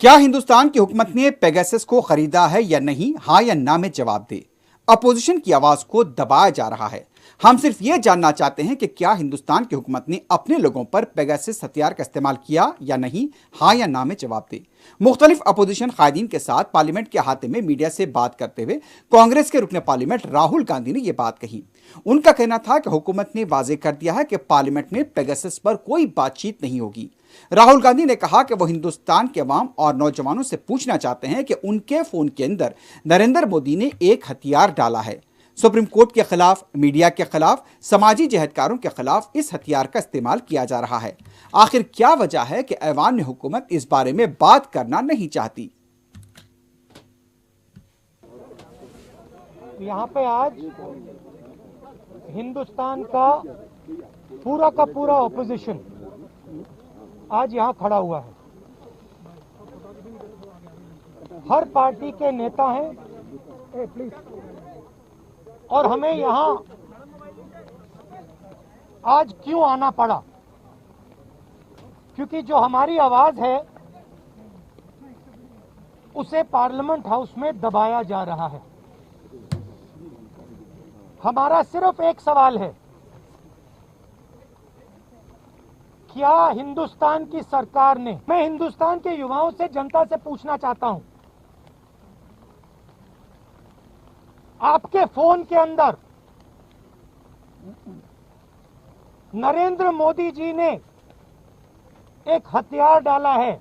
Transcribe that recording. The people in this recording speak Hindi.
क्या हिंदुस्तान की हुकूमत ने पेगासस को खरीदा है या नहीं? हाँ या ना में जवाब दे। अपोजिशन की आवाज को दबाया जा रहा है। हम सिर्फ ये जानना चाहते हैं कि क्या हिंदुस्तान की हुकूमत ने अपने लोगों पर पेगासस हथियार का इस्तेमाल किया या नहीं? हाँ या ना में जवाब दे। मुख्तलिफ अपोजिशन कायदीन के साथ पार्लियामेंट के अहाते में मीडिया से बात करते हुए कांग्रेस के रुकने पार्लियामेंट राहुल गांधी ने यह बात कही। उनका कहना था कि हुकूमत ने वाजे कर दिया है कि पार्लियामेंट में पेगासस पर कोई बातचीत नहीं होगी। राहुल गांधी ने कहा कि वो हिंदुस्तान के अवाम और नौजवानों से पूछना चाहते हैं कि उनके फोन के अंदर नरेंद्र मोदी ने एक हथियार डाला है। सुप्रीम कोर्ट के खिलाफ, मीडिया के खिलाफ, समाजी जहदकारों के खिलाफ इस हथियार का इस्तेमाल किया जा रहा है। आखिर क्या वजह है कि ऐवान ने हुकूमत इस बारे में बात करना नहीं चाहती? यहाँ पे आज हिंदुस्तान का पूरा ऑपोजिशन आज यहाँ खड़ा हुआ है। हर पार्टी के नेता हैं प्लीज, और हमें यहाँ आज क्यों आना पड़ा? क्योंकि जो हमारी आवाज है उसे पार्लियामेंट हाउस में दबाया जा रहा है। हमारा सिर्फ एक सवाल है, क्या हिंदुस्तान की सरकार ने, मैं हिंदुस्तान के युवाओं से, जनता से पूछना चाहता हूं, आपके फोन के अंदर नरेंद्र मोदी जी ने एक हथियार डाला है,